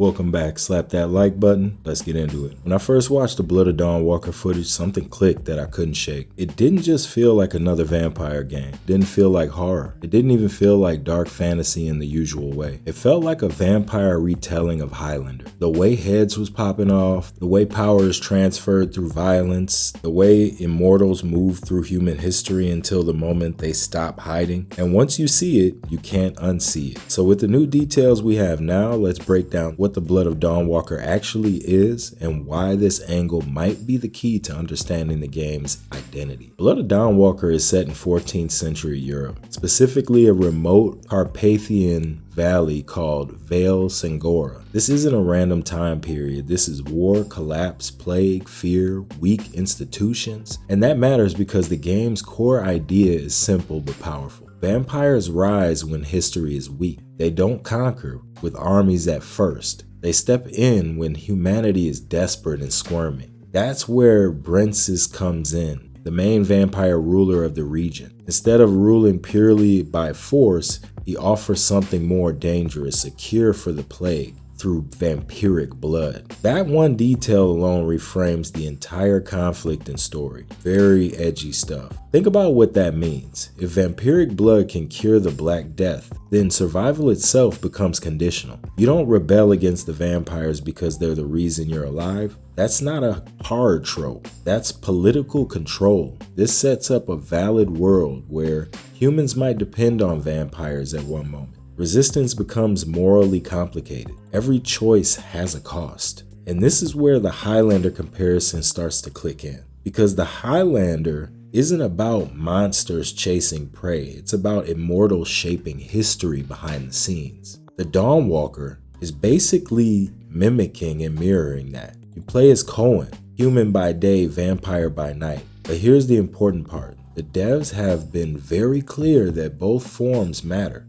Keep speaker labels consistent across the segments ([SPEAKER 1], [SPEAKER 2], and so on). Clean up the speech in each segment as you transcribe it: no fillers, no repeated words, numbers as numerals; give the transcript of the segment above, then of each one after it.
[SPEAKER 1] Welcome back. Slap that like button. Let's get into it. When I first watched the Blood of Dawnwalker footage, something clicked that I couldn't shake. It didn't just feel like another vampire game. It didn't feel like horror. It didn't even feel like dark fantasy in the usual way. It felt like a vampire retelling of Highlander. The way heads was popping off, the way power is transferred through violence, the way immortals move through human history until the moment they stop hiding. And once you see it, you can't unsee it. So with the new details we have now, let's break down what the Blood of Dawnwalker actually is and why this angle might be the key to understanding the game's identity. Blood of Dawnwalker is set in 14th century Europe, specifically a remote Carpathian valley called Vale Sangora. This isn't a random time period. This is war, collapse, plague, fear, weak institutions. And that matters because the game's core idea is simple but powerful. Vampires rise when history is weak. They don't conquer with armies at first. They step in when humanity is desperate and squirming. That's where Brensis comes in, the main vampire ruler of the region. Instead of ruling purely by force, he offers something more dangerous, a cure for the plague through vampiric blood. That one detail alone reframes the entire conflict and story. Very edgy stuff. Think about what that means. If vampiric blood can cure the Black Death, then survival itself becomes conditional. You don't rebel against the vampires because they're the reason you're alive. That's not a horror trope. That's political control. This sets up a valid world where humans might depend on vampires at one moment. Resistance becomes morally complicated. Every choice has a cost. And this is where the Highlander comparison starts to click in. Because the Highlander isn't about monsters chasing prey. It's about immortals shaping history behind the scenes. The Dawnwalker is basically mimicking and mirroring that. You play as Coen, human by day, vampire by night. But here's the important part. The devs have been very clear that both forms matter.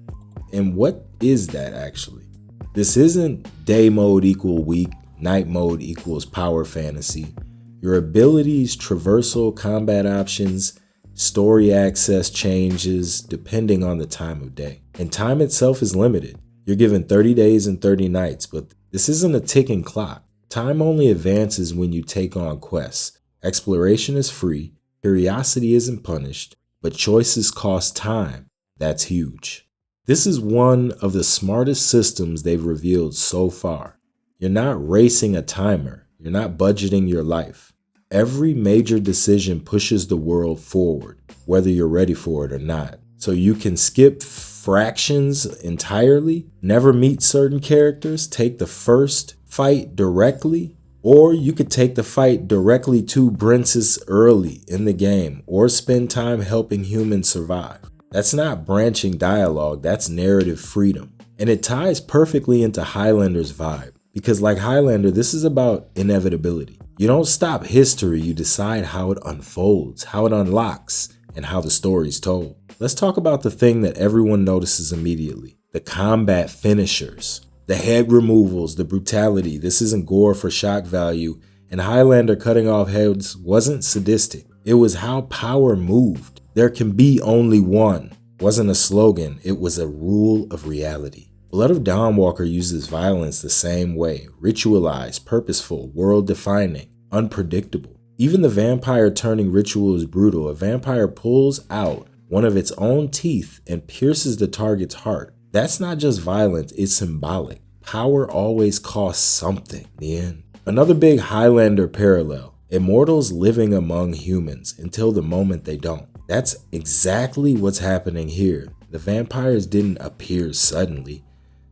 [SPEAKER 1] And what is that actually? This isn't day mode equal weak, night mode equals power fantasy. Your abilities, traversal, combat options, story access changes depending on the time of day. And time itself is limited. You're given 30 days and 30 nights, but this isn't a ticking clock. Time only advances when you take on quests. Exploration is free, curiosity isn't punished, but choices cost time. That's huge. This is one of the smartest systems they've revealed so far. You're not racing a timer. You're not budgeting your life. Every major decision pushes the world forward, whether you're ready for it or not. So you can skip fractions entirely, never meet certain characters, take the first fight directly, or you could take the fight directly to Brensis early in the game, or spend time helping humans survive. That's not branching dialogue, that's narrative freedom. And it ties perfectly into Highlander's vibe. Because like Highlander, this is about inevitability. You don't stop history, you decide how it unfolds, how it unlocks, and how the story's told. Let's talk about the thing that everyone notices immediately. The combat finishers. The head removals, the brutality. This isn't gore for shock value. And Highlander cutting off heads wasn't sadistic. It was how power moved. There can be only one. Wasn't a slogan, it was a rule of reality. Blood of Dawnwalker uses violence the same way, ritualized, purposeful, world-defining, unpredictable. Even the vampire turning ritual is brutal. A vampire pulls out one of its own teeth and pierces the target's heart. That's not just violence, it's symbolic. Power always costs something in the end. Another big Highlander parallel. Immortals living among humans until the moment they don't. That's exactly what's happening here. The vampires didn't appear suddenly.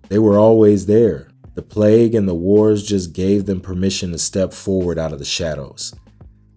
[SPEAKER 1] They were always there. The plague and the wars just gave them permission to step forward out of the shadows.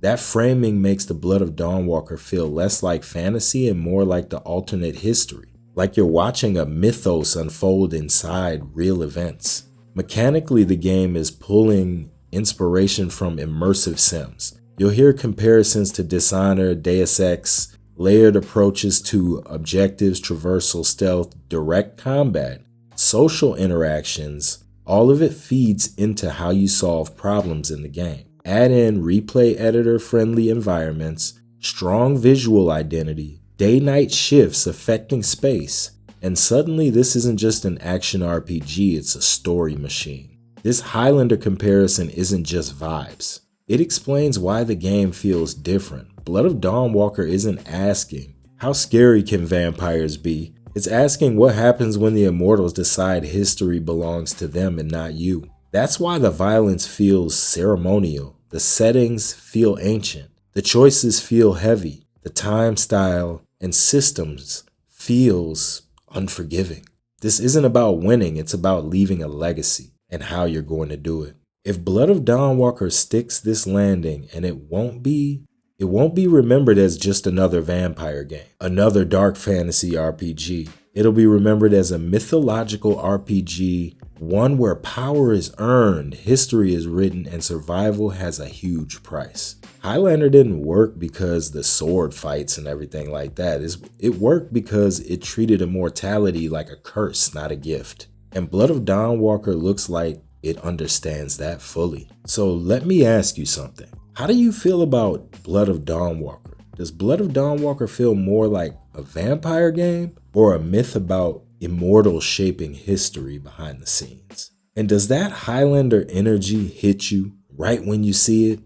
[SPEAKER 1] That framing makes the Blood of Dawnwalker feel less like fantasy and more like the alternate history. Like you're watching a mythos unfold inside real events. Mechanically, the game is pulling inspiration from immersive sims. You'll hear comparisons to Dishonored, Deus Ex, layered approaches to objectives, traversal, stealth, direct combat, social interactions. All of it feeds into how you solve problems in the game. Add in replay editor friendly environments, strong visual identity, day-night shifts affecting space, and suddenly this isn't just an action RPG, it's a story machine. This Highlander comparison isn't just vibes. It explains why the game feels different. Blood of Dawnwalker isn't asking, how scary can vampires be? It's asking what happens when the immortals decide history belongs to them and not you. That's why the violence feels ceremonial. The settings feel ancient. The choices feel heavy. The time style and systems feels unforgiving. This isn't about winning, it's about leaving a legacy and how you're going to do it. If Blood of Dawnwalker sticks this landing, and it won't be remembered as just another vampire game, another dark fantasy RPG. It'll be remembered as a mythological RPG, one where power is earned, history is written, and survival has a huge price. Highlander didn't work because the sword fights and everything like that. It worked because it treated immortality like a curse, not a gift. And Blood of Dawnwalker looks like it understands that fully. So let me ask you something. How do you feel about Blood of Dawnwalker? Does Blood of Dawnwalker feel more like a vampire game or a myth about immortals shaping history behind the scenes? And does that Highlander energy hit you right when you see it?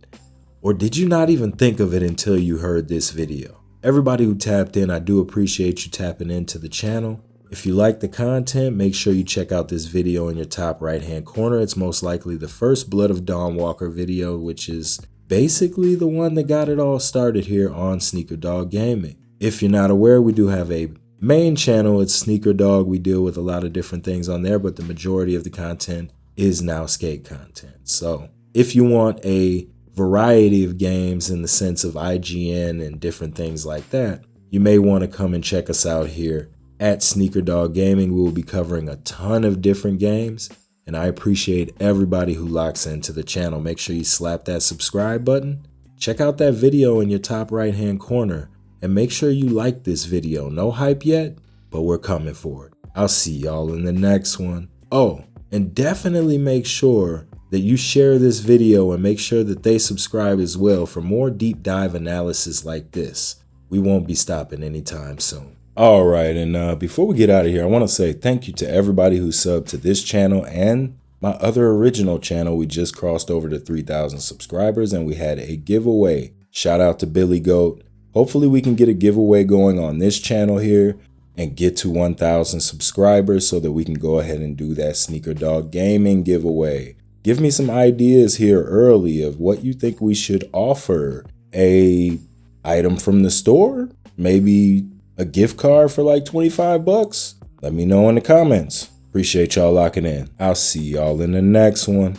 [SPEAKER 1] Or did you not even think of it until you heard this video? Everybody who tapped in, I do appreciate you tapping into the channel. If you like the content, make sure you check out this video in your top right hand corner. It's most likely the first Blood of Dawnwalker video, which is basically the one that got it all started here on SneakerDogg Gaming. If you're not aware, we do have a main channel. It's SneakerDogg. We deal with a lot of different things on there, but the majority of the content is now skate content. So if you want a variety of games in the sense of IGN and different things like that, you may want to come and check us out here at SneakerDogg Gaming. We will be covering a ton of different games, and I appreciate everybody who locks into the channel. Make sure you slap that subscribe button, check out that video in your top right hand corner, and make sure you like this video. No hype yet, but we're coming for it. I'll see y'all in the next one. Oh, and definitely make sure that you share this video and make sure that they subscribe as well for more deep dive analysis like this. We won't be stopping anytime soon. All right, and before we get out of here, I want to say thank you to everybody who subbed to this channel and my other original channel. We just crossed over to 3,000 subscribers and we had a giveaway. Shout out to Billy Goat. Hopefully we can get a giveaway going on this channel here and get to 1,000 subscribers so that we can go ahead and do that SneakerDogg Gaming giveaway. Give me some ideas here early of what you think we should offer. A item from the store? Maybe a gift card for like 25 bucks? Let me know in the comments. Appreciate y'all locking in. I'll see y'all in the next one.